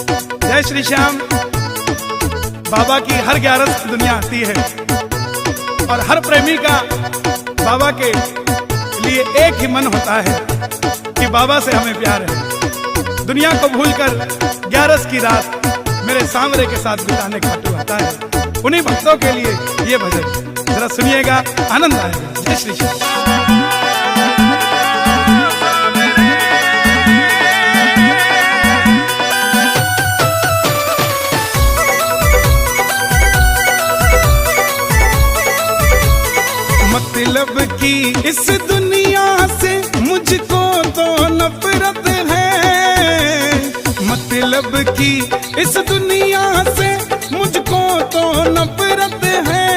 जय श्री श्याम। बाबा की हर ग्यारस दुनिया आती है और हर प्रेमी का बाबा के लिए एक ही मन होता है कि बाबा से हमें प्यार है। दुनिया को भूलकर ग्यारस की रात मेरे सांवरे के साथ बिताने खाटू आता है। उन्हीं भक्तों के लिए ये भजन जरा सुनिएगा, आनंद आएगा। जय श्री श्याम। मतलब की इस दुनिया से मुझको तो नफरत है, मतलब की इस दुनिया से मुझको तो नफरत है।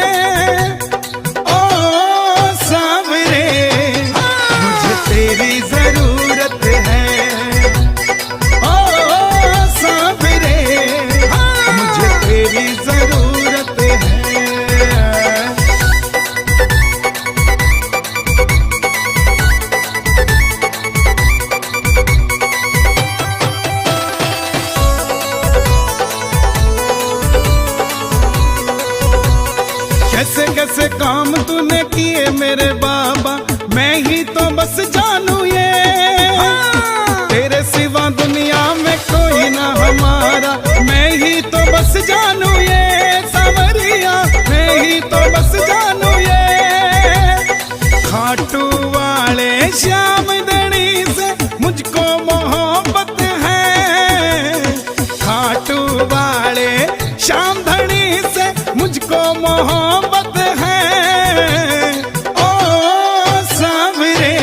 ओ सांवरे मुझे तेरी जरूरत है, ओ सांवरे मुझे तेरी जरूरत है। कैसे कैसे काम तूने किए मेरे बाबा, मैं ही तो बस जानू ये। तेरे सिवा दुनिया में कोई ना हमारा, मैं ही तो बस जानू ये। सांवरिया मैं ही तो बस जानू ये। खाटू वाले श्याम धनी से मुझको मोहब्बत है, खाटू वाले श्याम धनी से मुझको मोहब्बत है। ओ सांवरे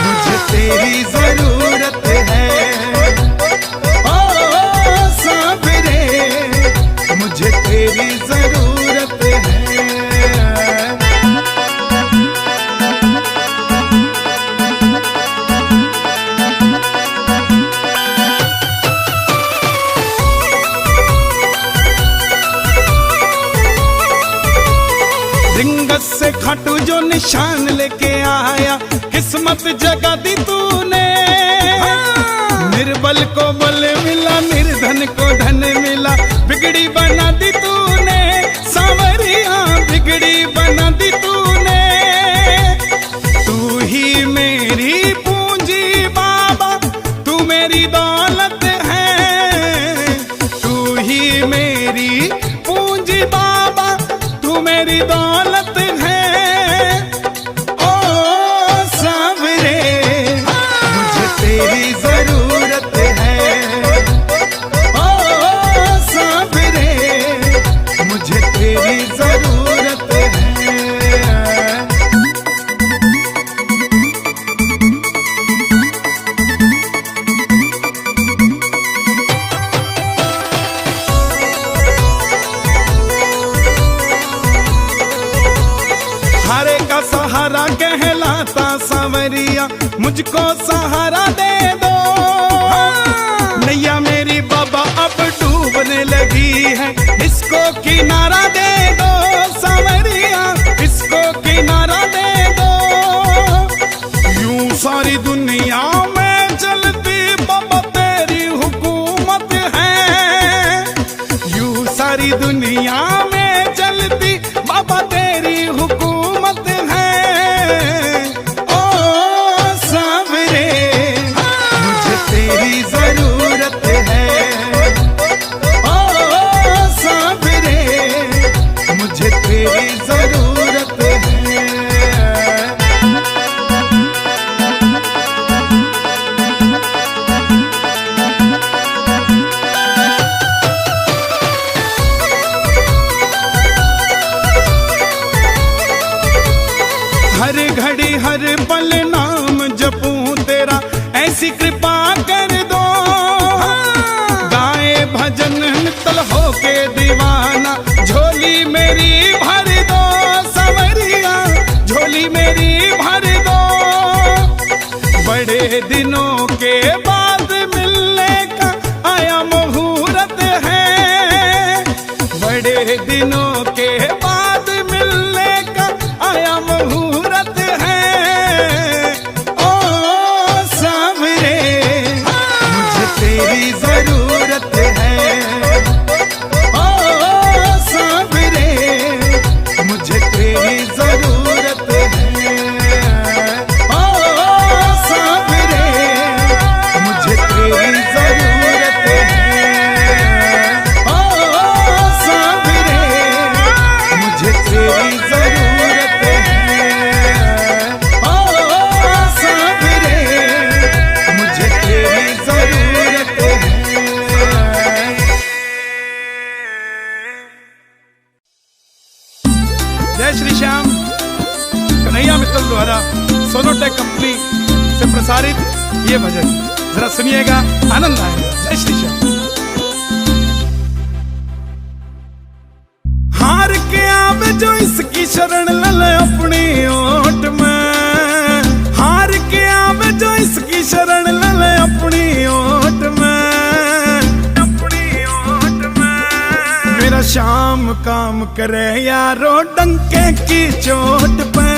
मुझे तेरी जरूरत है, ओ सांवरे मुझे तेरी जरूरत है। रिंगस से खाटू जो निशान लेके आया, किस्मत जगा दी तूने। निर्बल को बल मिला, निर्धन को धन मिला, बिगड़ी बना दी तूने। सांवरिया बिगड़ी बना दी तूने। तू ही मेरी पूंजी बाबा, तू मेरी दौलत है। तू ही मेरी पूंजी बाबा, तू मेरी दौलत है। ओ सांवरे मुझे तेरी जरूरत है, ओ सांवरे मुझे तेरी जरूरत है। हारे का सहारा कहलाता सांवरिया, मुझको सहारा दे दो। नैया मेरी बाबा अब डूबने लगी है, इसको किनारा दे दो। सांवरिया इसको किनारा दे दो। यूं सारी दुनिया में चलती बाबा तेरी हुकूमत है। यूं सारी दुनिया में चलती बाबा तेरी हुकूमत है। ओ सांवरे मुझे तेरी जरूरत है, ओ सांवरे मुझे तेरी जरूरत है। हर घड़ी हर पल नाम जपूं तेरा, ऐसी कृपा कर दो। गाए भजन नितल होके दीवाना, झोली मेरी भर दो। सांवरिया झोली मेरी भर दो। बड़े दिनों के बाद मिलने का आया मुहूर्त है। बड़े दिनों के बाद मिलने का आया मुहूर्त है। ओ सांवरे मुझे तेरी जरूरत कंपनी से प्रसारित ये भजन जरा सुनिएगा, आनंद आएगा। जय श्री श्याम। हार के आवे जो इसकी शरण ले अपनी ओट में, हार के आवे जो इसकी शरण ले अपनी ओट में, अपनी ओट में। मेरा श्याम काम करे यारो डंके की चोट पे,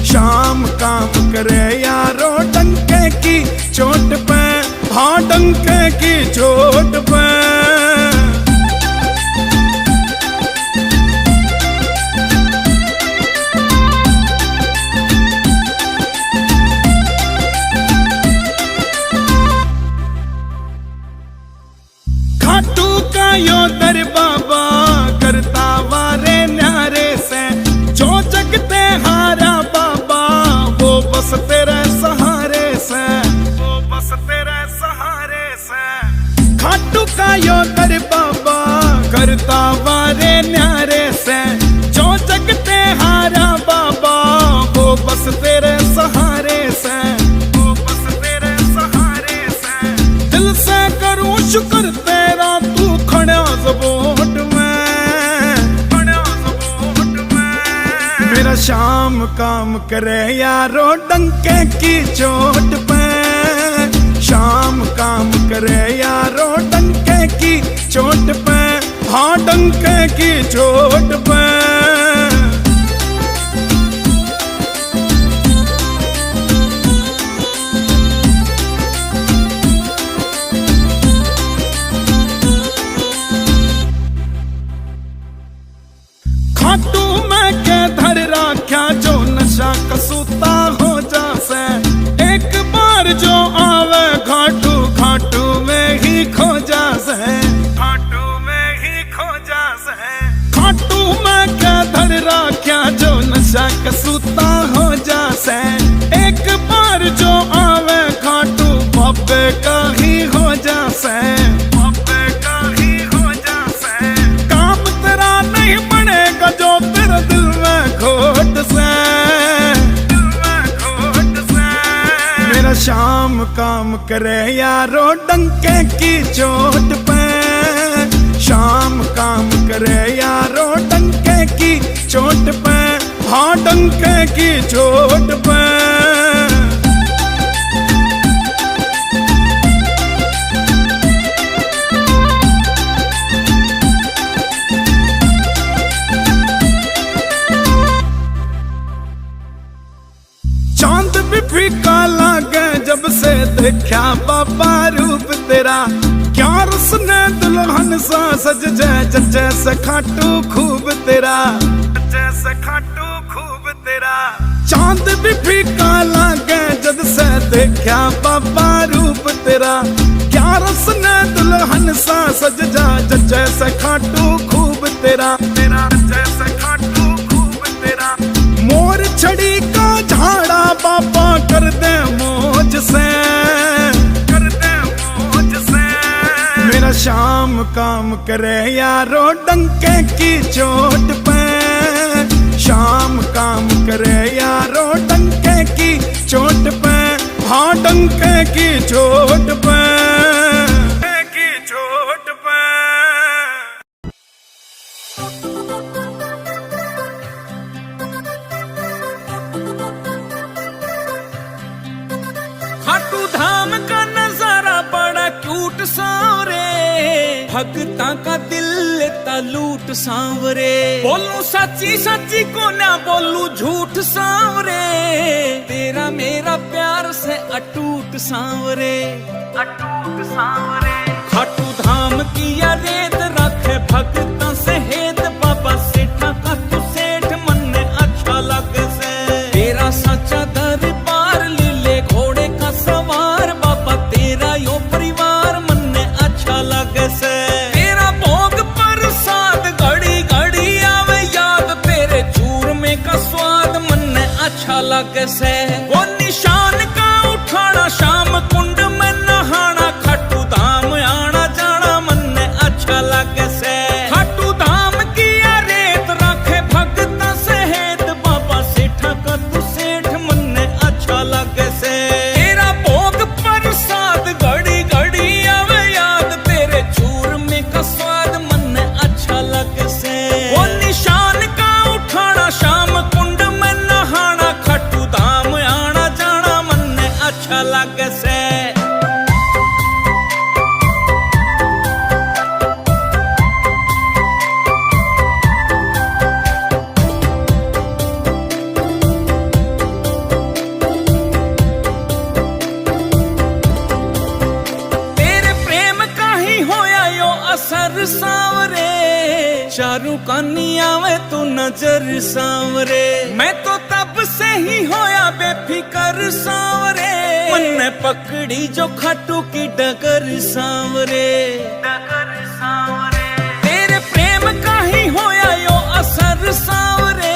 श्याम काम करे यारो डंके की चोट पे, हाँ डंके की चोट पे। खाटू का यो दर बाबा करता वारे न्यारे से, जो जगते हारा बाबा वो बस तेरे सहारे से, वो बस तेरे सहारे से। खाटू का यो दर बाबा करता वारे न्यारे से, जो जगते हारा बाबा वो बस तेरे सहारे से, वो बस तेरे सहारे से। दिल से करूं शुक्र तेरा तू खड़ा ज़बोट में, खड़ा ज़बोट में। मेरा श्याम काम करे यारो डंके की चोट पे, श्याम काम करे यारो डंके की चोट पे, हाँ डंके की चोट पे। खाटू में के धर राख्या जो नशा कसूता हो जासे, एक बार जो आवे घाटू घाटू में ही खो जासे, घाटू में ही खो जासे। खाटू में के धर राख्या जो नशा कसूता हो जासे, एक बार जो आवे घाटू बाबे का ही हो जासे, बाबे का ही हो जासे। काम तेरा नहीं बनेगा जो तेरे दिल में खोट से, दिल में खोट से। मेरा श्याम काम करे यारो डंके की चोट पे, श्याम काम करे यारो डंके की चोट पे, हाँ डंके की चोट पे। चांद भी फीका लागे जब से देखा बाबा रूप तेरा, क्या रसने दुल्हन सा सज जाए जैसे खाटू खूब तेरा, जैसे खाटू खूब तेरा। चांद भी फीका लागे जब से देखा बाबा रूप तेरा, क्या रसने दुल्हन सा सज जाए जैसे खाटू खूब तेरा, तेरा जैसे खाटू खूब तेरा। मोर छड़ी का झाड़ा बाबा कर दे मौज से, कर दे मौज से। मेरा श्याम काम करे यारो डंके की चोट पे, श्याम काम करे यारो डंके की चोट पे, हाँ डंके की चोट पे, की चोट पे। खाटू धाम का नजारा बड़ा क्यूट सांवरे, भगता का दिल लूट सांवरे। बोलूं सच्ची सच्ची को ना बोलूं झूठ सांवरे, तेरा मेरा प्यार से अटूट सांवरे, अटूट सांवरे। खाटू धाम की या रेत रखे भगता से हेत, बाबा सेठा का तू सेठ मन ने अच्छा लगे से। तेरा सच्चा दरबार लीले घोड़े का सवार, बाबा तेरा यो परिवार मन ने अच्छा लगे से। तेरा भोग प्रसाद घड़ी घड़ी आवे याद, तेरे चूरमे का स्वाद मन ने अच्छा लगे से। वो निशान का उठाना शाम कुंड में नहाना, खाटू धाम आना जाना मन ने अच्छा लगे से। खाटू धाम की रेत रखे भगता से हेत, बाबा सेठा का तू सेठ मन ने अच्छा लगे। असर सांवरे, शाहरुख खानी आवे तू नजर सांवरे। मैं तो तब से ही होया बेफिकर सांवरे, मन्ने पकड़ी जो खाटू की डगर सांवरे। तेरे प्रेम का ही होया यो असर सांवरे,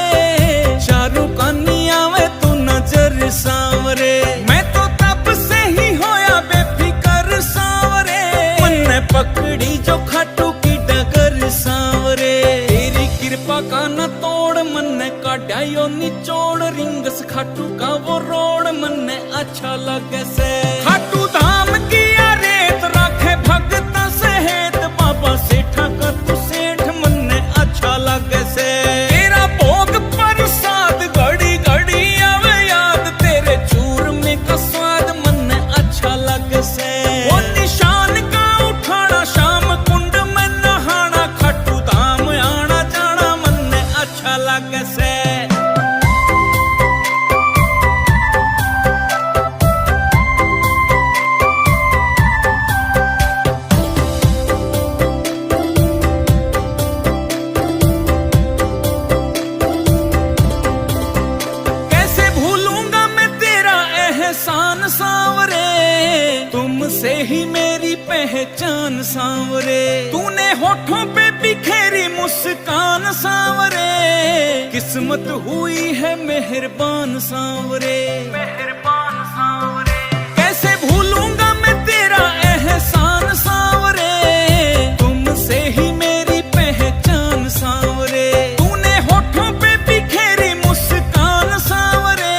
शाहरुख खानी आवे तू नजर सांवरे। मैं तो तब से ही होया बेफिकर सांवरे, मन्ने पकड़ी जो खाटू की डगर सांवरे। तेरी कृपा का न तोड़ मन्ने काटा यो निचोड़, रिंगस खाटू का वो रोड मन्ने अच्छा लगे से। खाटू धाम किया रेत राखे भगत सहेत, बाबा सेठा का तू सेठ मन्ने अच्छा लगे से। तेरा भोग प्रसाद घड़ी घड़ी आवे याद, तेरे चूरमे का स्वाद मन्ने अच्छा लगे से। वो निशान का उठाना शाम कुंड में नहाना, खाटू धाम आना जाना मन्ने अच्छा लगे से। कैसे भूलूंगा मैं तेरा एहसान सांवरे, तुमसे ही मेरी पहचान सांवरे। तूने होठों पे बिखेरी मुस्कान सांवरे, किस्मत हुई है मेहरबान सांवरे। कैसे भूलूंगा मैं तेरा एहसान सांवरे, तुमसे ही मेरी पहचान सांवरे। तूने होठों पे बिखेरी मुस्कान सांवरे,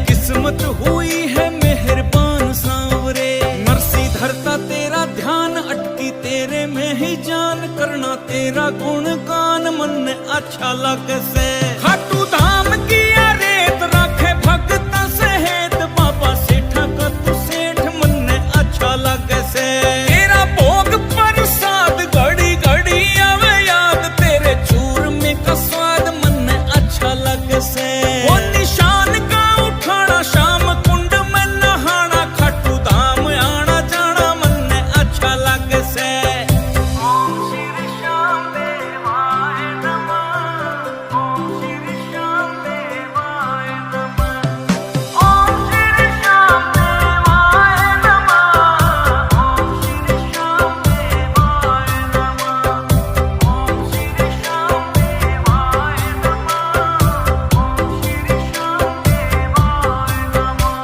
किस्मत हुई है मेहरबान सांवरे। नरसी धरता तेरा ध्यान, अटकी तेरे में ही जान, करना तेरा गुणगान मन्ने अच्छा लगे से। खाटू धाम किया रेत राखे भगत सहेत, बाबा सेठा का तू सेठ मन्ने अच्छा लगे से। तेरा भोग प्रसाद घड़ी घड़ी आवे याद, तेरे चूरमे का स्वाद मन्ने अच्छा लगे से। वो निशान का उठाना शाम कुंड में नहाना, खाटू धाम आना जाना मन्ने अच्छा लगे से। ओम श्री श्याम देवाय नमः, ओम श्री श्याम देवाय नमः, ओम श्री श्याम देवाय नमः, ओम श्री श्याम देवाय नमः, ओम श्री श्याम देवाय नमः, ओम श्री श्याम देवाय नमः।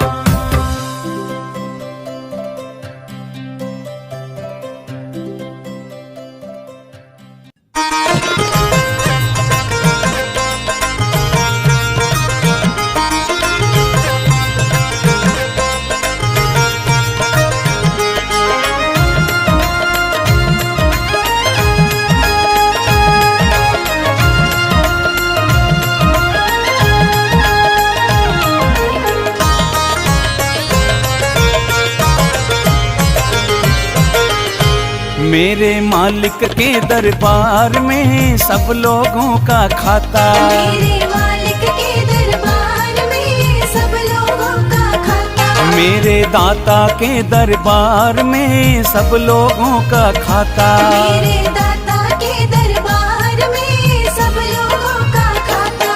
मेरे मालिक के दरबार में सब लोगों का खाता, मेरे मालिक के दरबार में सब लोगों का खाता। मेरे दाता के दरबार में सब लोगों का खाता। मेरे दाता के दरबार में सब लोगों का खाता।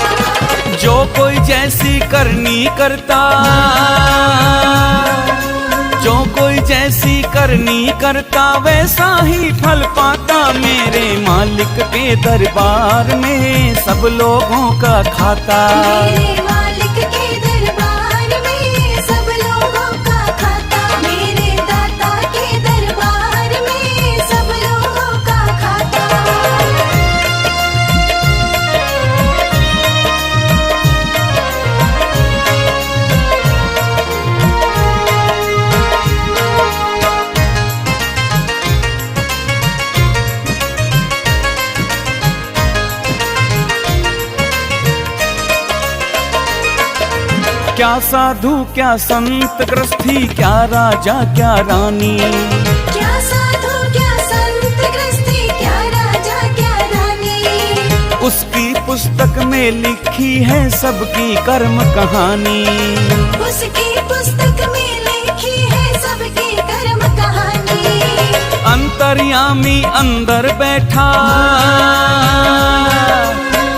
जो कोई जैसी करनी करता, जो कोई जैसी करनी करता वैसा ही फल पाता। मेरे मालिक के दरबार में सब लोगों का खाता। मेरे मालिक के दरबार में सब लोगों का खाता। मेरे दाता के दरबार में सब लोगों का खाता। क्या साधु क्या संत गृहस्थी, क्या राजा क्या रानी, क्या साधु क्या संत गृहस्थी, क्या राजा क्या रानी। उसकी पुस्तक में लिखी है सबकी कर्म कहानी। उसकी पुस्तक में लिखी है सबकी कर्म कहानी। अंतर अंतर्यामी अंदर बैठा,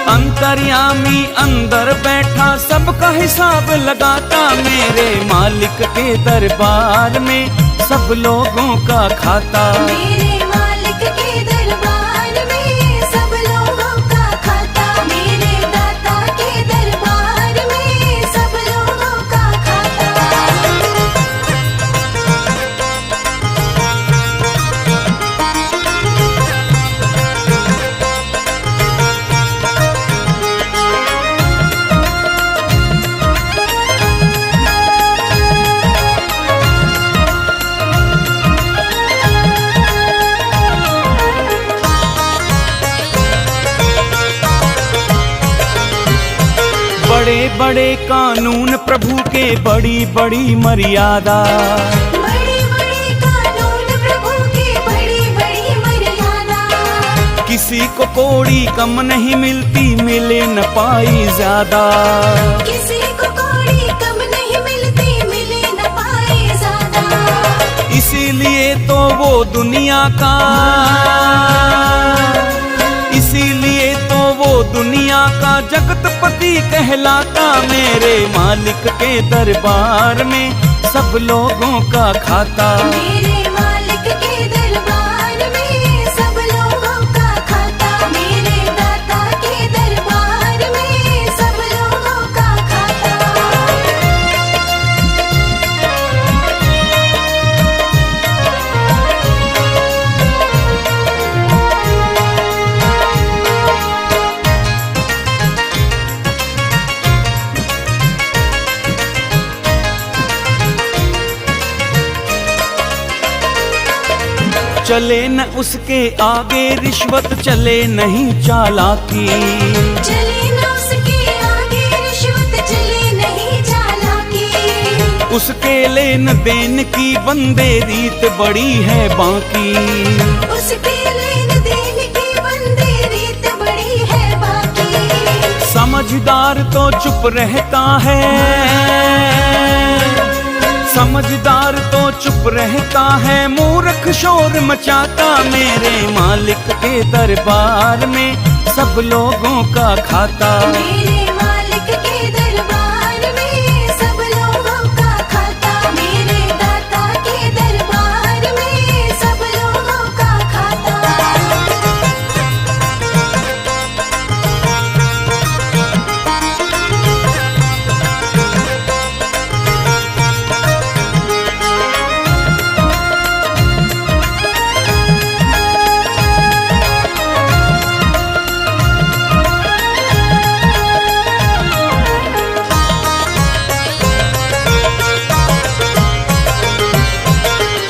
अंतर्यामी अंदर बैठा, सबका हिसाब लगाता। मेरे मालिक के दरबार में सब लोगों का खाता। मेरे मालिक के दरबार में सब लोगों का खाता। मेरे दाता के दरबार में सब लोगों का खाता। बड़े बड़े कानून प्रभु के, बड़ी बड़ी मर्यादा। बड़े बड़े कानून प्रभु की, बड़ी बड़ी मर्यादा। किसी को कोड़ी कम नहीं मिलती, मिले न पाई ज्यादा। किसी को कोड़ी कम नहीं मिलती, मिले न पाए ज्यादा। इसीलिए तो वो दुनिया का, इसीलिए तो वो दुनिया का जगतपति कहलाता। मेरे मालिक के दरबार में सब लोगों का खाता। मेरे मालिक के दरबार में सब लोगों का खाता। मेरे दाता के दरबार में सब लोगों का खाता। चले न उसके आगे रिश्वत, चले नहीं चालाकी। चले न उसके आगे रिश्वत, चले नहीं चालाकी। उसके लेन देन की बंदे रीत बड़ी है बाकी। उसके लेन देन की बंदे रीत बड़ी है बाकी। समझदार तो चुप रहता है, समझदार तो चुप रहता है, मूर्ख शोर मचाता। मेरे मालिक के दरबार में सब लोगों का खाता। मेरे मालिक के दरबार में सब लोगों का खाता। मेरे दाता के दरबार में सब लोगों का खाता।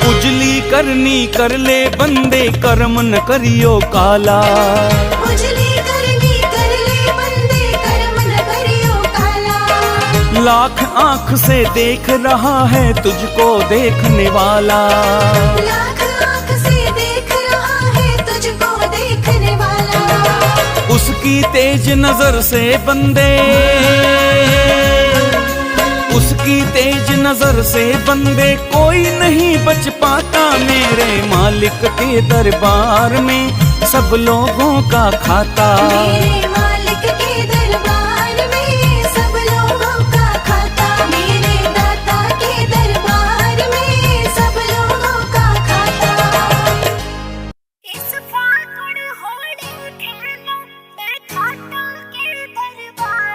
उजली करनी कर ले बंदे, कर्म न करियो काला। उजली करनी कर ले बंदे, कर्म न करियो काला। लाख आंख से देख रहा है तुझको देखने वाला। लाख आंख से देख रहा है तुझको देखने वाला। उसकी तेज नजर से बंदे, उसकी तेज नजर से बंदे कोई नहीं बच पाता। मेरे मालिक के दरबार में सब लोगों का खाता। मेरे मालिक के दरबार में सब लोगों का खाता। मेरे दाता के दरबार में सब लोगों का खाता। इस फागुन होली खेलो मैं खाटू के दरबार।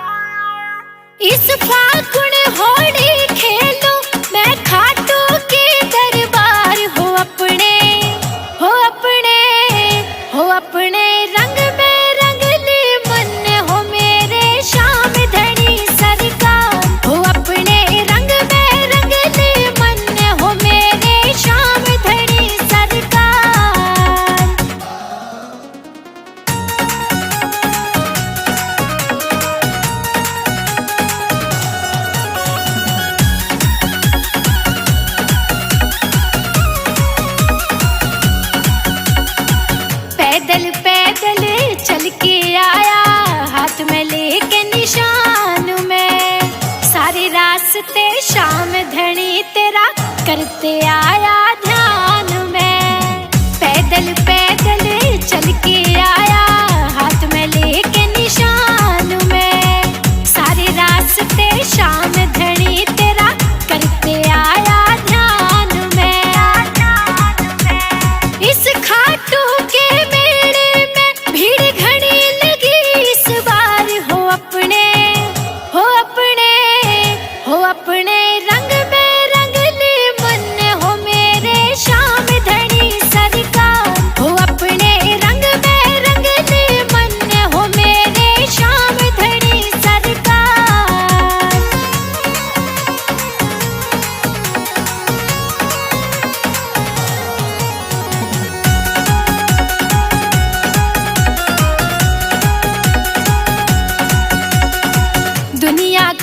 इस फागुन होली खेलो मैं खाटू के दरबार। हो अपने, हो अपने, हो अपने रंग में रंग ले मन। हो मेरे श्याम धनी सरकार। हो अपने रंग में रंग ले मन। हो मेरे श्याम धनी सरकार। पैदल पैदल चल के आया, हाथ में लेके निशान में। सारे रास्ते श्याम धनी तेरा करते आया ध्यान में। पैदल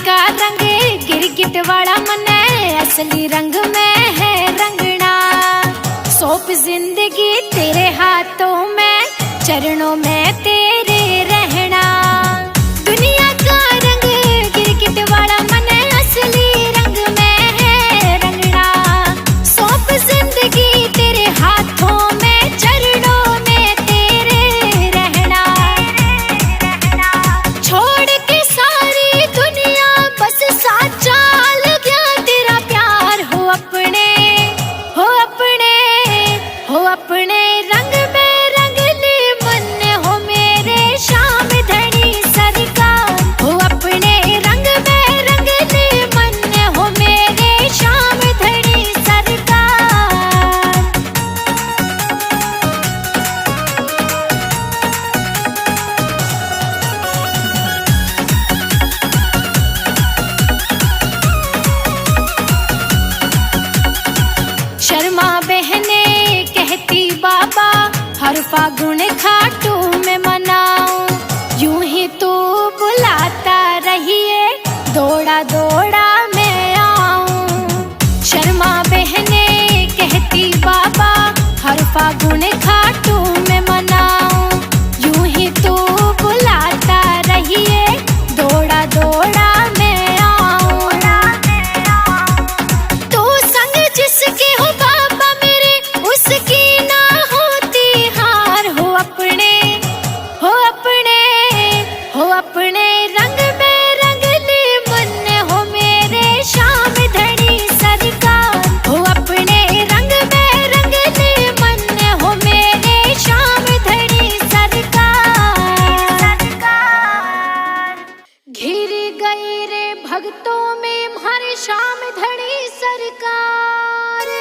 का रंग गिरगिट वाला मन असली रंग में है रंगना। सौंप जिंदगी तेरे हाथों में, चरणों में तेरे रहना। दुनिया का रंग गिरगिट वाला मन असली रंग में है रंगना। सौंप जिंदगी तेरे हाथों में, चरणों में तेरे रहना। छोड़ के सारी दुनिया बस साथ चाल गया तेरा प्यार हो अपने, हो अपने, हो अपने रंग में रंग ले मन हो मेरे श्याम धनी सरकार। हो अपने रंग में रंग ले मन हो मेरे श्याम धनी सरकार। शर्मा बहने कहती बाबा हर फागुन खाटू में मनाऊं। यूं ही तू बुलाता रहिए, दौड़ा दौड़ा मैं आऊं। शर्मा बहने कहती बाबा हर फागुन खाटू में मनाऊं। यूं ही तू बुलाता रहिए, दौड़ा दौड़ा मैं आऊं। तू संग जिसके हो बाबा मेरे, उसकी ना होती हार। हो अपने, हो अपने, हो अपने रंग में रंग ले मन हो मेरे श्याम धनी सरकार। हो अपने रंग में रंग ले मन हो मेरे श्याम धनी सरकार। घिर गई रे भक्तों में हमारे श्याम धनी सरकार।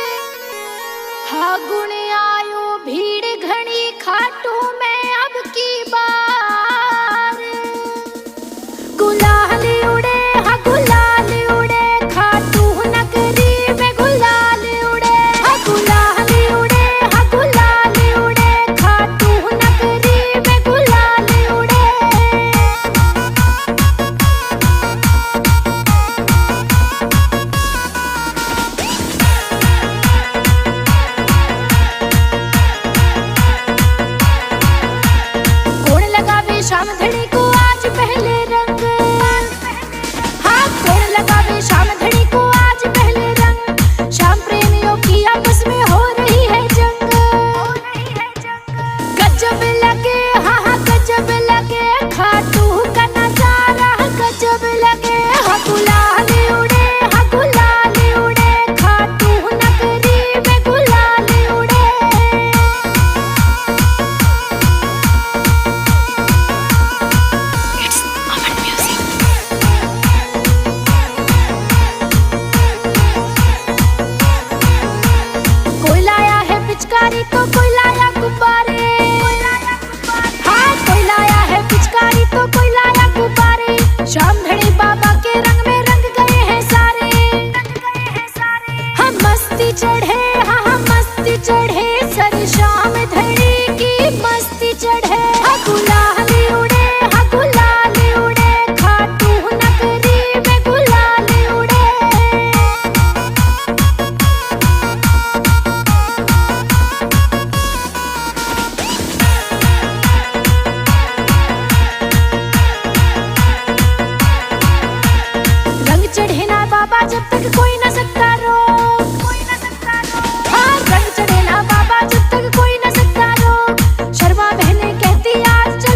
फागुन आयो भीड़ घनी खाटू में अब की बार। गुलाल उड़े हा गुलाल उड़े, खाटू नगरी में गुलाल उड़े। हा गुलाल उड़े हा गुलाल उड़े, खाटू नगरी में गुलाल उड़े। कौन लगावे श्याम धनी को आज पहले रंग। हाँ कौन लगावे श्याम धनी को आज पहले रंग। श्याम प्रेमियों की आपस में हो रही है जंग। गजब लगे हाँ हाँ गजब लगे, खाटू का नजारा गजब लगे। हाँ गुलाल उड़े हाँ गुलाल उड़े, खाटू नगरी में गुलाल उड़े। कोई लाया है पिचकारी तो कोई लाया गुब्बारे। हाँ कोई लाया है पिचकारी तो कोई लाया गुब्बारे। श्याम धनी बाबा के रंग में रंग गए हैं सारे। हम मस्ती चढ़े हाँ हम मस्ती चढ़े, सर श्याम धनी की मस्ती चढ़े। हाँ गुलाल उड़े हाँ गुलाल उड़े, खाटू नगरी में गुलाल उड़े। रंग चढ़े ना बाबा जब तक कोई न सकता रोक। हाँ रंग चढ़े ना बाबा जब तक कोई न सकता रोक। शर्मा बहने कहती आज चल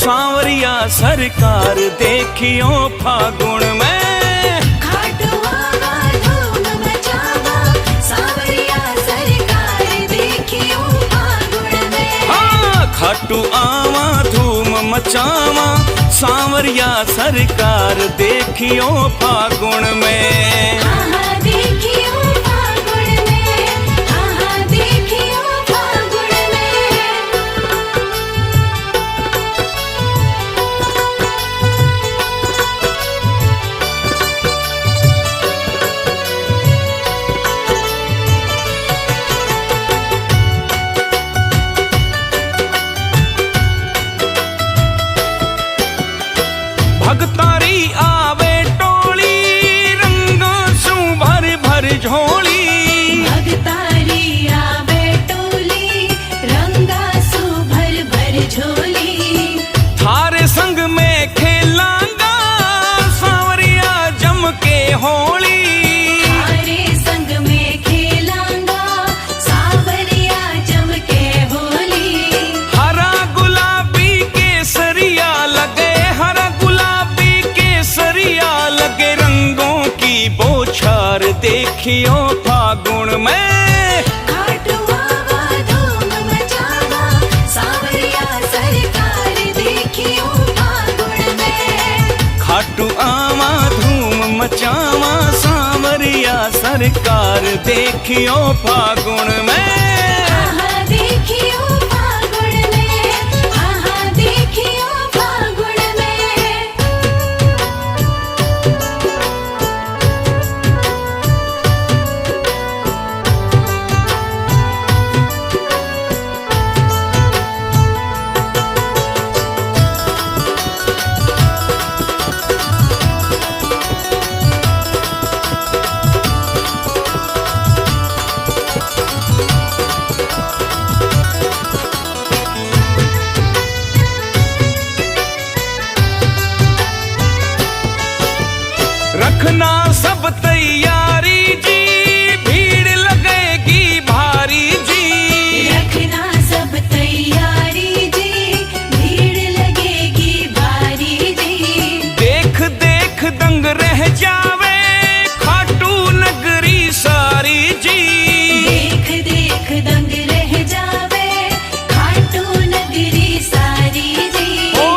सांवरिया सरकार देखियो फागुन में। खाटुआ धूम मचावा सांवरिया सरकार देखियो फागुन में। हाँ, खाटू आवा धूम मचावा सांवरिया सरकार देखियो फागुन में। हाँ देखियो फागुन में, हाँ देखियो फागुन में। भगतारी आवे टोली रंगों सु भर भर झोली। भगतारी आवे टोली रंगा सु भर भर झोली। थारे संग में खेलांगा सांवरिया जम के होली। थारे संग में खेलांगा सांवरिया जम के होली। हरा गुलाबी केसरिया लगे, हरा गुलाबी केसरिया लगे रंगों की बौछार देखियो फागुन में। खाटुआ धूम मचावा सांवरिया सरकार देखियो फागुन में। खाटू आवा धूम मचावा सांवरिया सरकार देखियो फागुन में। हाँ देखियो फागुन में, हाँ देखियो फागुन में। रखना सब तैयारी जी, भीड़ लगेगी भारी जी। रखना सब तैयारी जी, भीड़ लगेगी भारी जी। देख देख दंग रह जावे खाटू नगरी सारी जी। देख देख दंग रह जावे खाटू नगरी सारी जी। ओ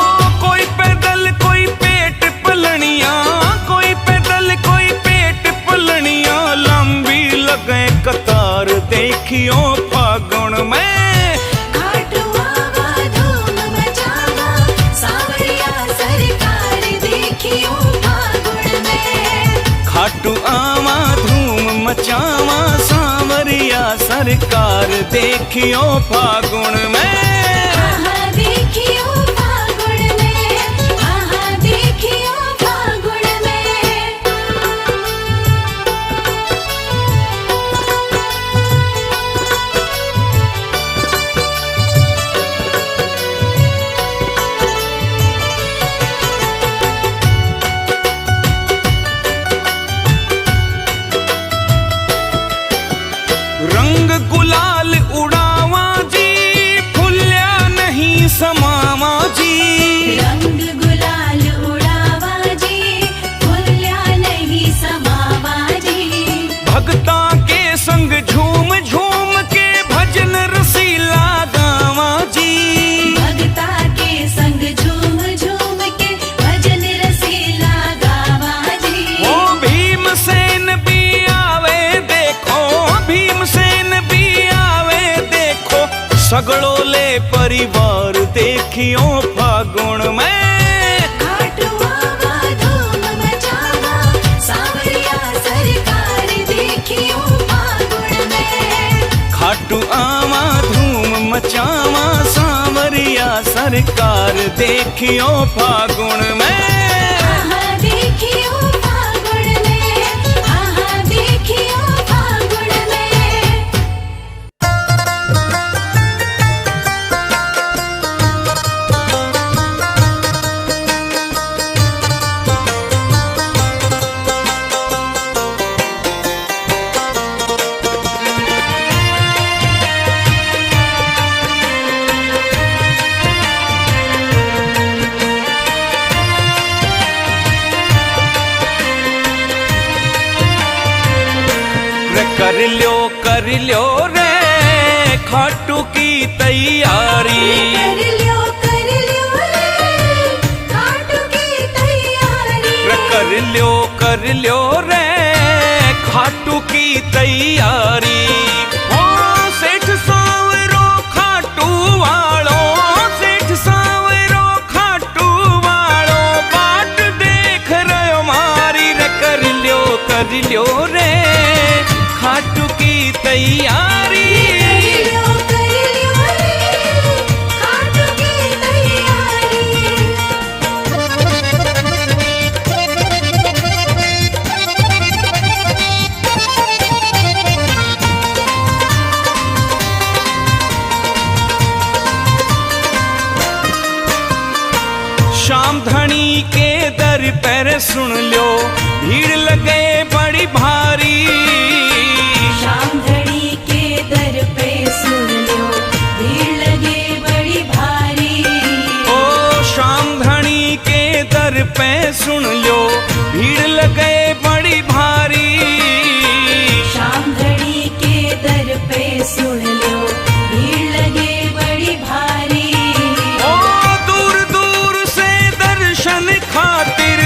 कोई पैदल कोई पेट पलनिया, कोई पैदल कोई पेट पलनिया लंबी लगे कतार देखियो फागुन में। खाटुआ धूम मचावा सांवरिया सरकार देखियो फागुन में। खाटू आवा धूम मचावा सांवरिया सरकार देखियो फागुन में। हाँ देखियो फागुन में, हाँ देखियो फागुन में। रंग गुलाल उड़ावा जी, फुल्या नहीं समावा जी। रंग गुलाल उड़ावा जी, फुल्या नहीं समावा जी। भगता के संग झूम झूम के भजन रसीला गावा जी। भगता के संग झूम झूम के भजन रसीला गावा जी। ओ भीमसेन भी आवे देखो, भीमसेन भी आवे देखो सगड़ो ले परिवार देखियो फागुन में। खाटुआ धूम मचावा सांवरिया सरकार देखियो फागुन में। खाटू आवा धूम मचावा सांवरिया सरकार देखियो फागुन में। हाँ देखियो फागुन में, हाँ देखियो फागुन में। कर ल्यो रे खाटू की तैयारी। कर ल्यो रे खाटू की तैयारी। कर ल्यो रे खाटू की तैयारी। ओ सेठ सांवरो खाटू वालो, सेठ सांवरो खाटू वालो बाट देख रहो मारी रे। कर ल्यो रे खाटू की तैयारी। कर ल्यो रे खाटू की तैयारी। शाम धनी के दर पर सुन लो भीड़ लगे बड़ी भारी। शाम धनी के दर पे सुन लो भीड़ लगे बड़ी भारी। ओ शाम धनी के दर पे सुन लो भीड़ लगे बड़ी भारी। शाम धनी के दर पे सुन लो भीड़ लगे बड़ी भारी। ओ दूर दूर से दर्शन खातिर,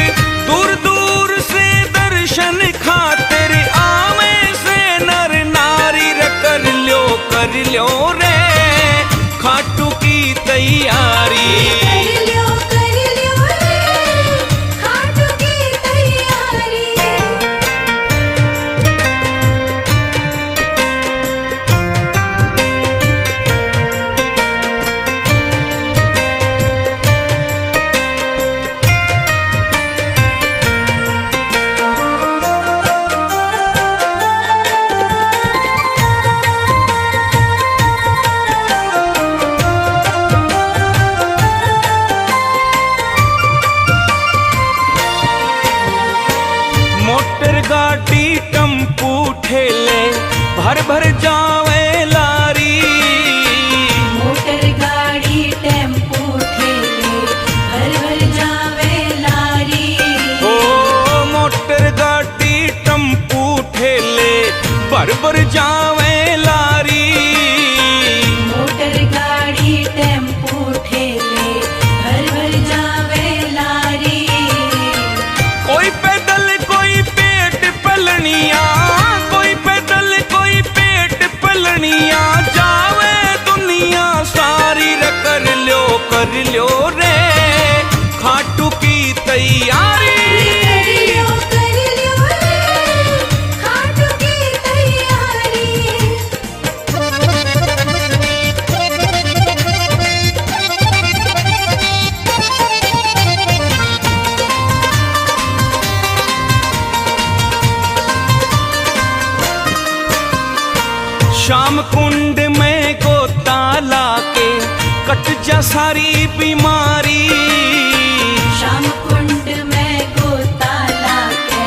दूर दूर से दर्शन खातिर आवे से नर नारी रे। कर ल्यो रे खाटू की तैयारी। कर ल्यो रे खाटू की तैयारी। मोटर गाड़ी टम्पू ठेले भर भर जावे लारी। मोटर गाड़ी टेम्पो ठेले भर भर जावे लारी। ओ मोटर गाड़ी टम्पू ठेले भर भर जावे लारी। मोटर गाड़ी टेम्पो ठेले भर भर जावे लारी। कोई पैदल कोई पेट पलनिया, कोई पैदल कोई पेट पलनिया जावे दुनिया सारी रे। कर ल्यो रे खाटू की तैयारी। कर ल्यो रे खाटू की तैयारी। श्याम कुंड में गोता लाके कट जा सारी बीमारी। शाम कुंड में गोता लाके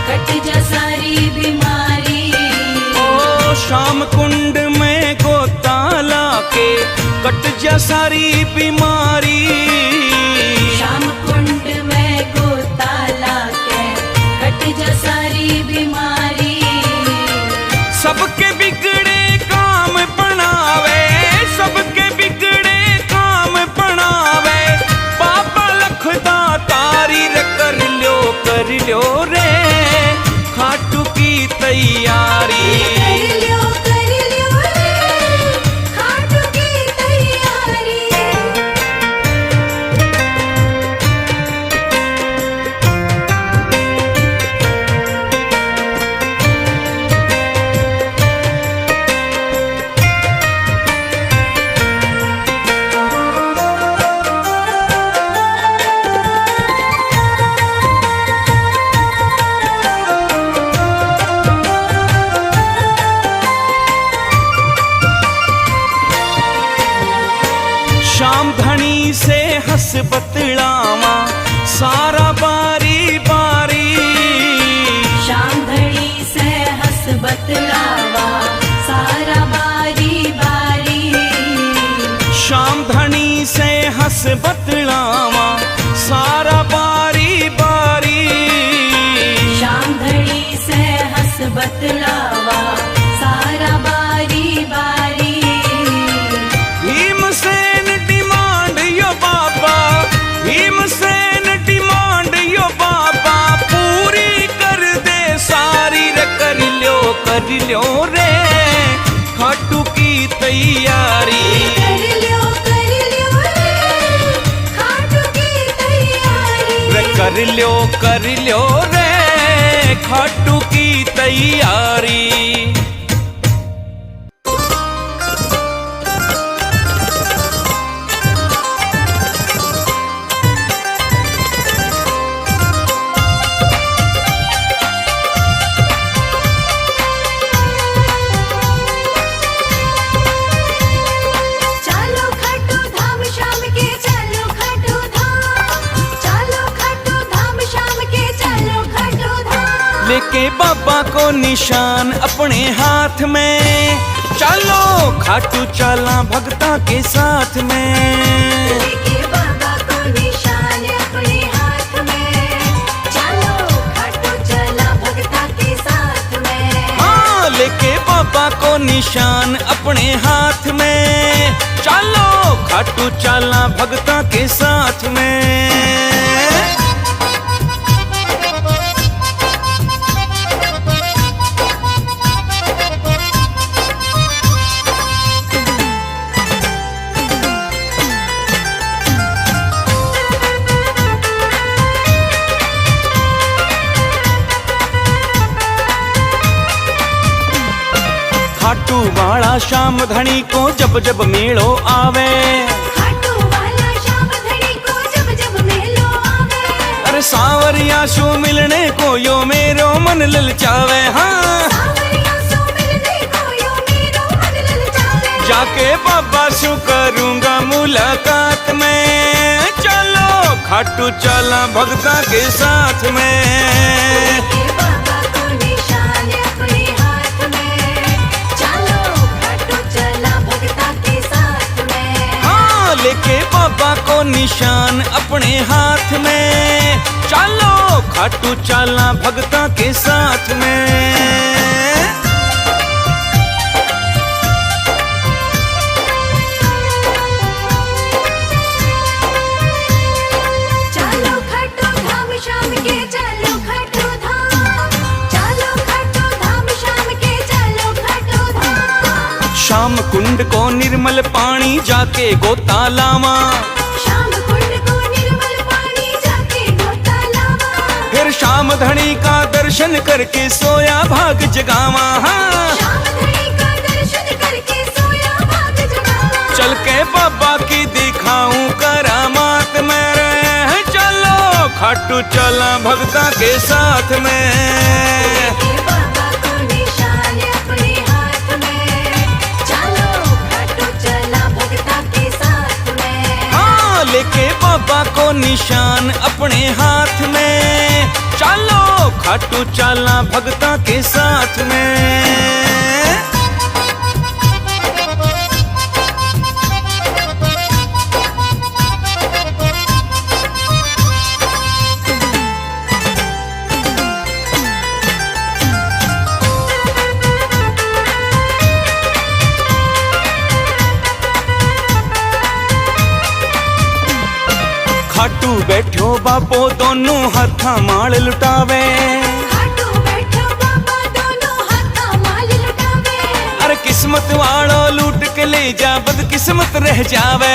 कट जा सारी बीमारी। ओ श्याम कुंड में गोता लाके कट जा सारी बीमारी। शाम कुंड में गोता लाके कट जा सारी बीमारी। सबके बिगड़े काम बनावे, सबके बिगड़े काम बनावे बाबा लखदा तारी रे। कर ल्यो रे खाटू की तैयारी। कर ल्यो रे खाटू की तैयारी। शाम धनी से हंस बतलावा सारा बारी बारी। शाम धनी से हंस बतलावा सारा बारी बारी। शाम धनी से हंस बतलावा सारा बारी बारी। शाम धनी से हंस बतलावा कर लो रे खाटू की तैयारी। कर लियो रे खाटू की तैयारी। रे कर लो रे खाटू की तैयारी। चलो खाटू धाम शाम के, चलो खाटू धाम, चलो खाटू धाम शाम के, चलो खाटू धाम। लेके बाबा को निशान अपने हाथ में, चलो खाटू चला भगता के साथ में। लेके बाबा को निशान अपने हाथ में, चलो खाटू चला भगता के साथ में। हाँ लेके बाबा को निशान अपने हाथ में, चलो खाटू चला भगता के साथ में। खाटू वाला श्याम धनी को जब जब मेलो आवे, खाटू वाला श्याम धनी को जब जब मेलो आवे। अरे सांवरिया शू मिलने को यो मेरो मन ललचावे। हाँ सांवरिया सो मिलने को यो मेरो मन ललचावे। जाके बाबा शू करूंगा मुलाकात में, चलो खाटू चला भगता के साथ में। लेके बाबा को निशान अपने हाथ में, चलो खाटू चला भगता के साथ में। हाँ लेके बाबा को निशान अपने हाथ में, चलो खाटू चला भगता के साथ में। चलो खाटू धाम शाम के, चलो खाटू धाम, चलो खाटू धाम शाम के, चलो खाटू धाम। श्याम कुंड को निर्मल पानी जाके गोता लावा, शाम कुंड को निर्मल पानी जाके गोता लावा। फिर श्याम धनी का दर्शन करके सोया भाग जगावा। हाँ शाम धनी का दर्शन करके सोया भाग जगावा। चल के बाबा की दिखाऊं करामात मेरे, चलो खाटू चला भगता के साथ में। लेके बाबा को निशान अपने हाथ में, चलो खाटू चला भगता के साथ में। हाँ लेके बाबा को निशान अपने हाथ में, चलो खाटू चला भगता के साथ में। खाटू बैठो बापो दोनों हाथा माल लुटावे, खाटू बैठो बाबा दोनों हाथा माल लुटावे। अरे किस्मत वालो लूट के ले जा बदकिस्मत रह जावे।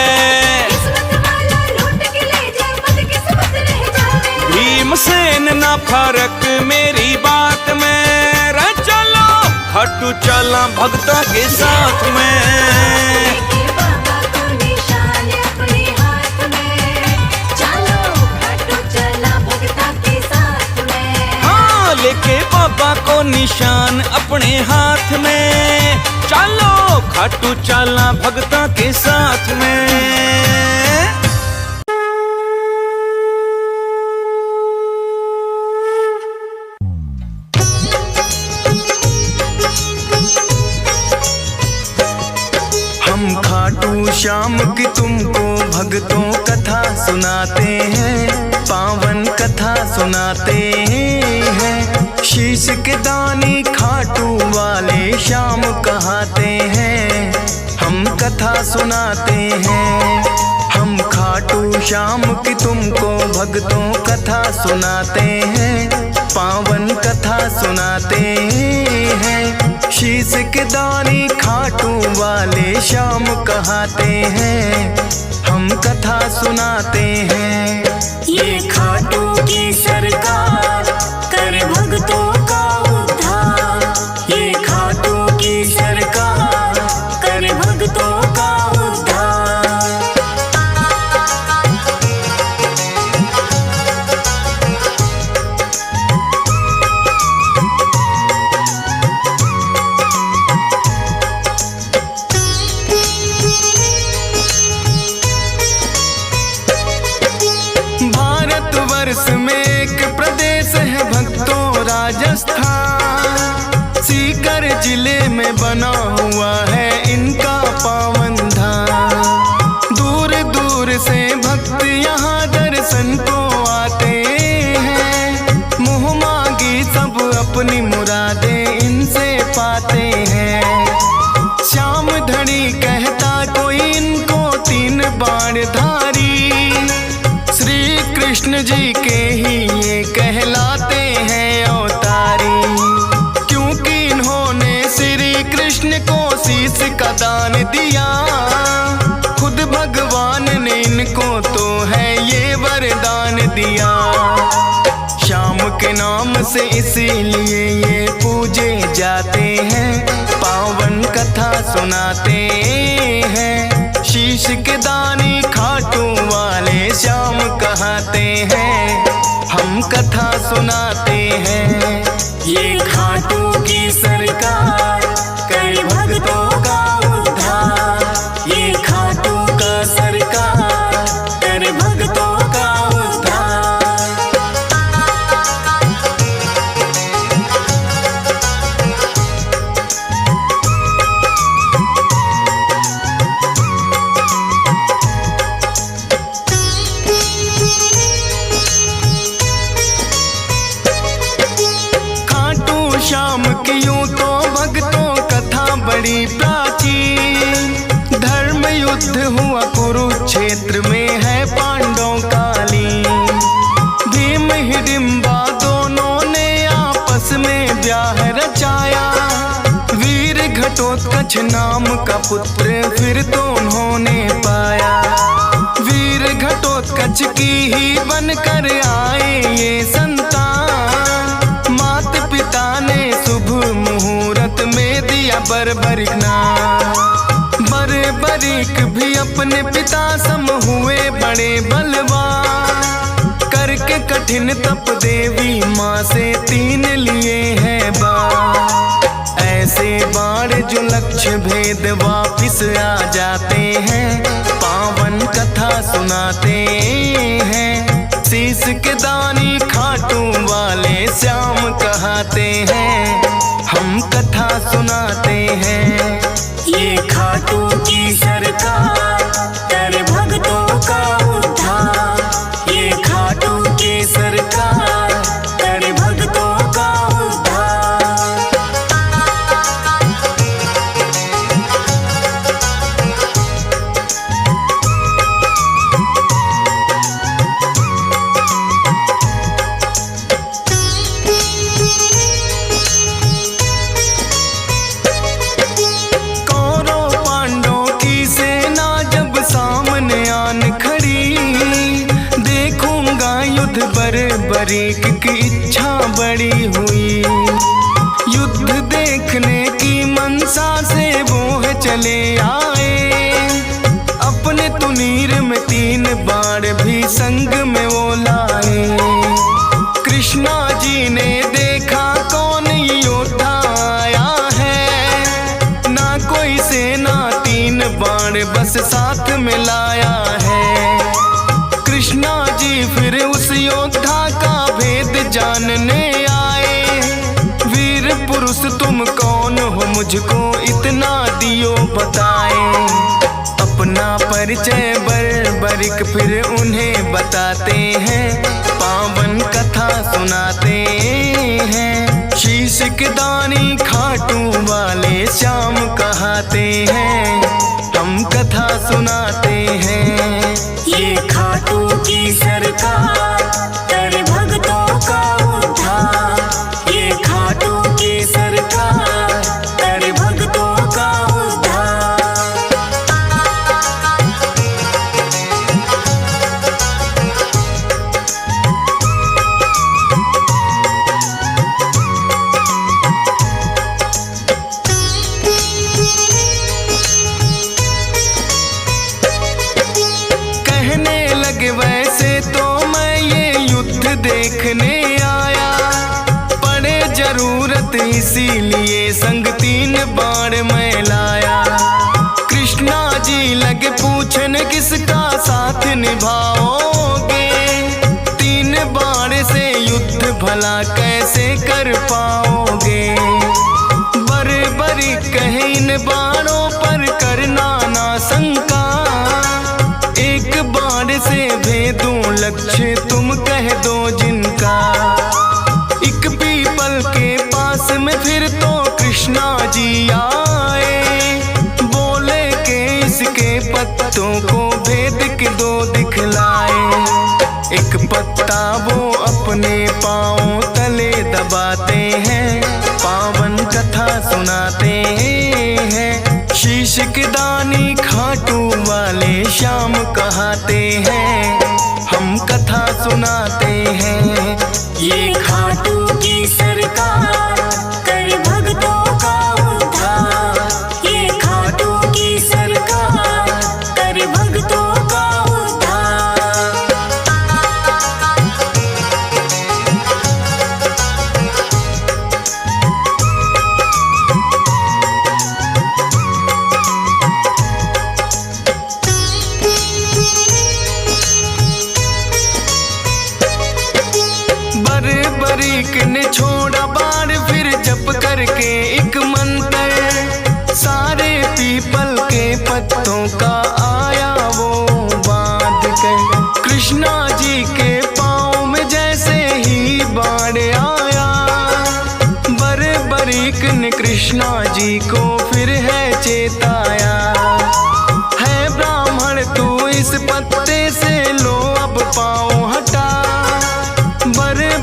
किस्मत वाला लूट के ले जाए बदकिस्मत रह जावे। भीमसेन ना फर्क मेरी बात में, रे चलो खाटू चला भगता के साथ में। लेके बाबा को निशान अपने हाथ में, चलो खाटू चला भगता के साथ में। हाँ लेके बाबा को निशान अपने हाथ में, चलो खाटू चला भगता के साथ में। हम खाटू श्याम की तुमको भक्तों कथा सुनाते हैं, पावन कथा सुनाते हैं। शीश के दानी खाटू वाले श्याम कहाते हैं, हम कथा सुनाते हैं। हम खाटू श्याम की तुमको भक्तों कथा सुनाते हैं, पावन कथा सुनाते हैं। शीश के दानी खाटू वाले श्याम कहाते हैं, हम कथा सुनाते हैं। ये खाटू की सरकार कर भक्तों का उद्धार, ये खाटू की सरकार कर भक्तों का उद्धार। भारतवर्ष में एक प्रदेश है भक्तों राजस्थान, सीकर जिले में बना हुआ है इनका पावन धाम। दूर दूर से भक्त यहाँ दर्शन को आते हैं, मुँह मांगी सब अपनी मुरादें इनसे पाते हैं। श्याम धनी कहता कोई इनको 3 बाण धारी, श्री कृष्ण जी के ही ये कहलाते हैं अवतारी। क्योंकि इन्होंने श्री कृष्ण को शीश का दान दिया, खुद भगवान ने इनको तो है ये वरदान दिया। श्याम के नाम से इसीलिए ये पूजे जाते हैं, पावन कथा सुनाते हैं। शीश के दानी खाटू वाले श्याम कहाते हैं, हम कथा सुनाते हैं। ये खाटू की सरकार कर भक्तों का उद्धार, ये खाटू का सरकार कर भक्तों का उद्धार। खाटू श्याम की यूं तो भक्तों कथा बड़ी प्राचीन, धर्म युद्ध हुआ कुरुक्षेत्र में है पांडवों कालीन। भीम हिडिंबा दोनों ने आपस में ब्याह रचाया, वीर घटोत्कच नाम का पुत्र फिर तो उन्होंने पाया। वीर घटोत्कच की ही बनकर आए ये संतान, मात पिता ने शुभ मुहूर्त में दिया बर्बरिक नाम। बर्बरिक भी अपने पिता सम हुए बड़े बलवान, करके कठिन तप देवी माँ से 3 लिए हैं बाण। ऐसे बाण जो लक्ष्य भेद वापिस आ जाते हैं, पावन कथा सुनाते हैं। शीश के दानी खाटू वाले श्याम कहाते हैं, हम कथा सुनाते हैं। ये खाटू की सरकार कर भक्तों का उद्धार, ये खाटू की सरकार कर भक्तों का उद्धार। कौरव पांडवों की सेना जब सामने आन खड़ी, देखूंगा युद्ध बर्बरीक की इच्छा बड़ी हुई। युद्ध देखने की मनसा से वो है चले आए, अपने तुनीर में 3 बाण भी संग में वो लाए। कृष्णा जी ने देखा कौन योद्धा आया है, ना कोई सेना 3 बाण बस साथ में लाया है। कृष्णा जी फिर उस योद्धा का भेद जानने आए, वीर पुरुष तुम कौन हो मुझको इतना दियो बताए। अपना परिचय बर्बरिक फिर उन्हें बताते हैं, पावन कथा सुनाते हैं। शीश के दानी खाटू वाले श्याम कहाते हैं, हम कथा सुनाते हैं। ये खाटू की सरकार कर भक्तों का उद्धार, ये खाटू की सरकार कर इसीलिए संग 3 बाण मैं लाया। कृष्णा जी लगे पूछन किसका साथ निभाओगे, 3 बाण से युद्ध भला कैसे कर पाओगे। बरी कहे इन बाणों पर करना ना शंका, एक बाण से भेदूं लक्ष्य तुम कह दो जिनका। एक पीपल के पास में फिर तो कृष्णा जी आए, बोले के इसके पत्तों को भेद के 2 दिखलाए। एक पत्ता वो अपने पांव तले दबाते हैं, पावन कथा सुनाते हैं। शीश के दानी खाटू वाले श्याम कहाते हैं, हम कथा सुनाते हैं। ये खाटू की सरकार कर भक्तों का उद्धार, ये खाटू की सरकार कर भक्तों का उद्धार। बरीक ने छोड़ा बाण फिर जप करके एक मंत्र, सारे पीपल के पत्तों का आया वो बांध कर। कृष्णा जी के पाँव में जैसे ही बाण आया, बरीक ने कृष्णा जी को फिर है चेताया। है ब्राह्मण तू इस पत्ते से लो अब पाँव हटा,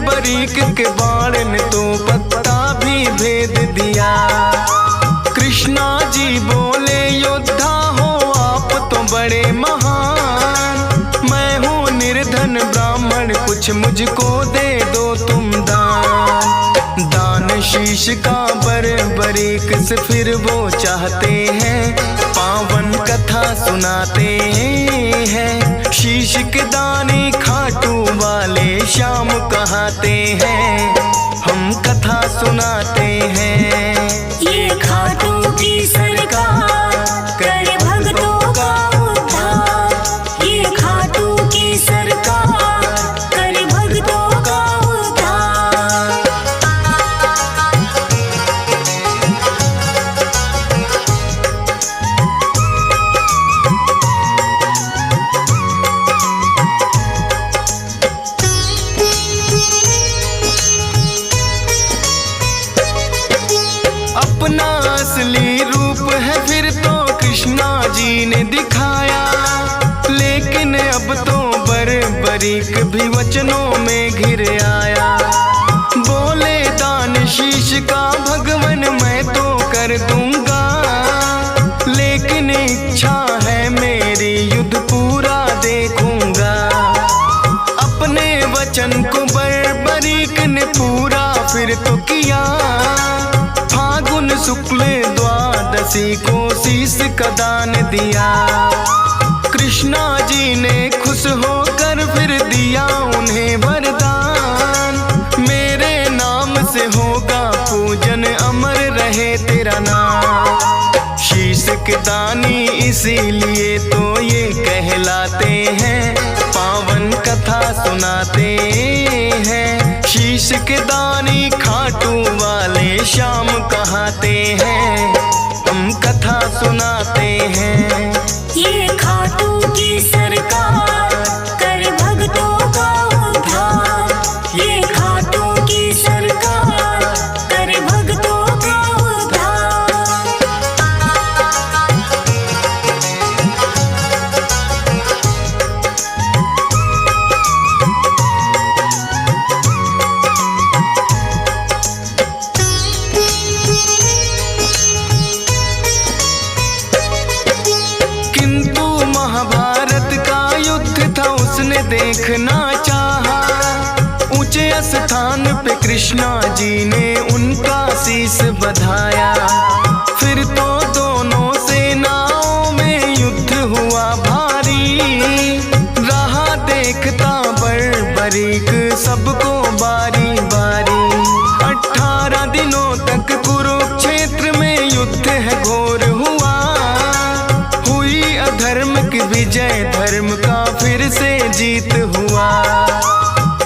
बरीक के बाण ने तो पत्ता भी भेद दिया। कृष्णा जी बोले योद्धा हो आप तो बड़े महान, मैं हूँ निर्धन ब्राह्मण कुछ मुझको दे दो तुम दान। दान शीश का बरीक से फिर वो चाहते हैं, पावन कथा सुनाते हैं। शीश के दानी खाटू वाले श्याम कहाते हैं, हम कथा सुनाते हैं। ये खाटू की सरकार कर भक्तों का उद्धार, ये खाटू की सरकार कर भक्तों का उद्धार। अपना असली रूप है फिर तो कृष्णा जी ने दिखाया, लेकिन अब तो बरीक भी वचनों में घिर आया। बोले दान शीश का भगवन मैं तो कर दूंगा, लेकिन इच्छा है मेरी युद्ध पूरा देखूंगा। अपने वचन को बरीक ने पूरा फिर तो किया, फागुन शुक्ल द्वादशी को शीश का दान दिया। कृष्णा जी ने खुश होकर फिर दिया उन्हें वरदान, मेरे नाम से होगा पूजन अमर रहे तेरा नाम। शीश के दानी इसीलिए तो ये कहलाते हैं, पावन कथा सुनाते हैं। शीश के दानी खाटू वाले श्याम कहाते हैं, हम कथा सुनाते हैं। ये खाटू की सरकार कर भक्तों का उद्धार, ये खाटू की सरकार कर भक्तों का उद्धार। देखना चाहा, ऊंचे स्थान पे कृष्णा जी ने उनका शीश बधाया। फिर तो दोनों सेनाओं में युद्ध हुआ भारी, रहा देखता बरीक सबको बारी बारी। 18 दिनों तक से जीत हुआ।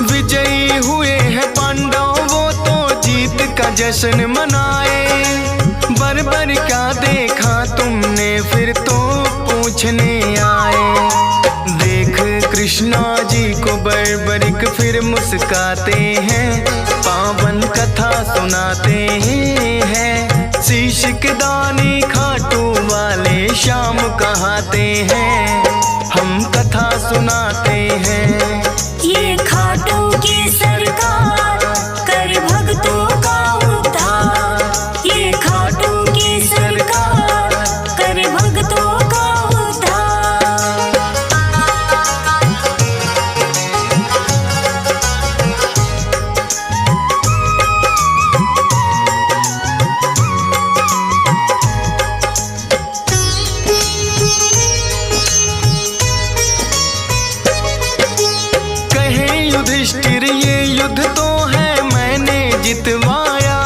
विजयी हुए हैं पांडव वो तो जीत का जश्न मनाए। बर्बर क्या देखा तुमने फिर तो पूछने आए। देख कृष्णा जी को बर्बरिक फिर मुस्काते हैं, पावन कथा सुनाते हैं। शीश के दानी खाटू वाले श्याम कहाते हैं, हम कथा सुनाते हैं। ये खाटू की सरकार कर भक्तों का उद्धार। ये खाटू की सरकार कर भक्तों का उद्धार। युधिष्ठिर ये युद्ध तो है मैंने जितवाया।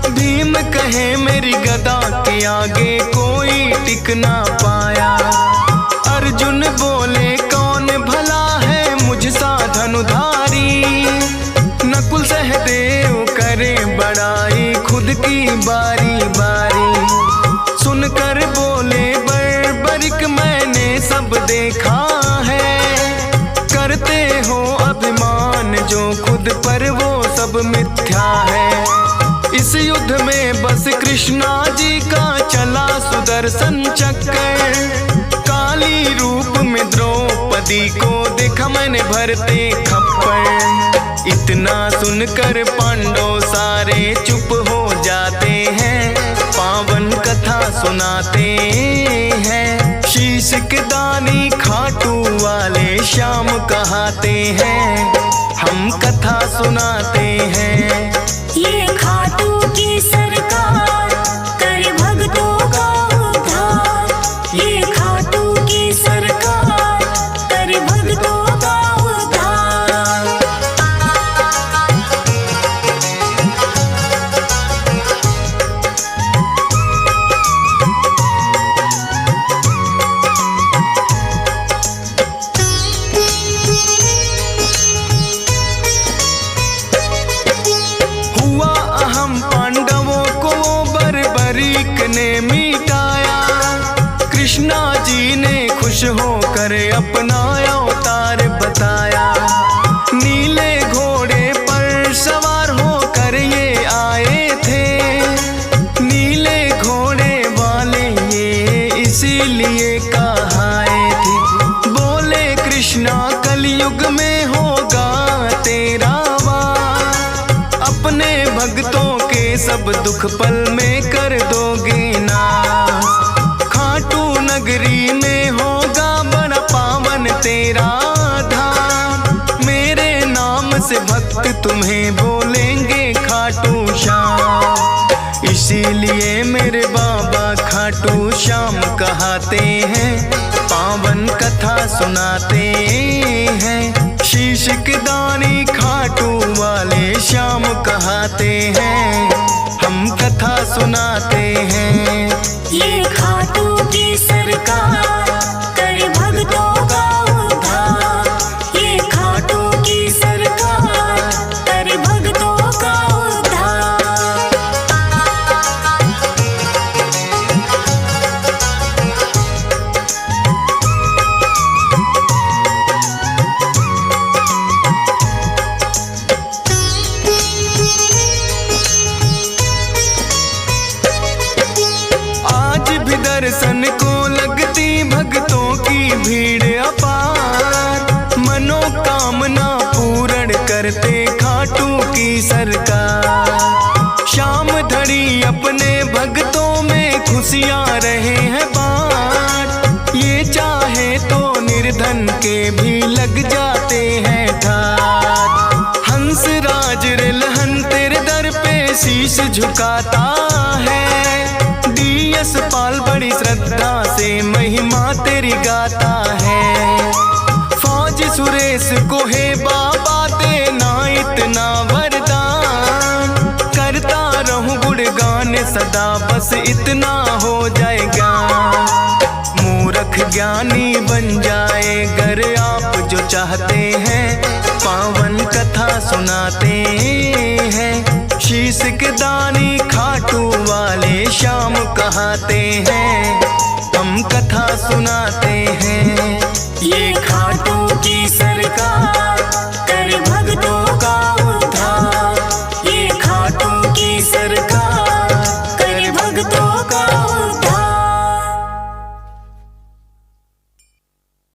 भीम कहे मेरी गदा के आगे कोई टिक ना पाया। अर्जुन बोले कौन भला है मुझसा धनुधारी। नकुल सहदेव करे बड़ाई खुद की बारी बारी। सुनकर बोले बर्बरिक मैंने सब देखा है। करते हो अभिमान जो खुद पर वो सब मिथ्या है। इस युद्ध में बस कृष्णा जी का चला सुदर्शन चक्कर। काली रूप में द्रौपदी को देखा मैंने भरते खप्पर। इतना सुनकर पांडव सारे चुप हो जाते हैं, पावन कथा सुनाते हैं। शीश के दानी खाटू वाले श्याम कहाते हैं, हम कथा सुनाते हैं। ये खाटू की सरकार कर भक्तों का उद्धार। ये खाटू की सरकार कर भक्तों का उद्धार। ने मिटाया। कृष्णा जी ने खुश होकर अपना अवतार बताया। नीले घोड़े पर सवार होकर ये आए थे। नीले घोड़े वाले ये इसीलिए कहाए थे। बोले कृष्णा कलयुग में होगा तेरा वार। अपने भक्तों के सब दुख पल में कर दोगे नाश। खाटू नगरी में होगा बड़ा पावन तेरा धाम। मेरे नाम से भक्त तुम्हें बोलेंगे खाटू श्याम। इसीलिए मेरे बाबा खाटू श्याम कहाते हैं, पावन कथा सुनाते हैं। शीश के दानी खाटू वाले श्याम कहाते हैं, हम कथा सुनाते हैं। ये खाटू की सरकार कर भक्तों का उद्धार। ये खाटू की सरकार कर भक्तों का उद्धार। दर्शन को लगती भक्तों की भीड़ अपार। मनोकामना पूर्ण करते खाटू की सरकार। शाम धड़ी अपने भक्तों में खुशियाँ रहे हैं बाँट। ये चाहे तो निर्धन के भी लग जाते हैं ठाट। हंस राज रिलहन तेरे दर पे शीश झुकाता है। डीएस पाल बड़ी श्रद्धा से महिमा तेरी गाता है। फौज सुरेश को है बाबा देना इतना वरदान। करता रहूं गुणगान सदा बस इतना हो जाएगा। मूर्ख ज्ञानी बन जाए घर चाहते हैं, पावन कथा सुनाते हैं। शीश के दानी खाटू वाले श्याम कहाते हैं, हम कथा सुनाते हैं। ये खाटू की सरकार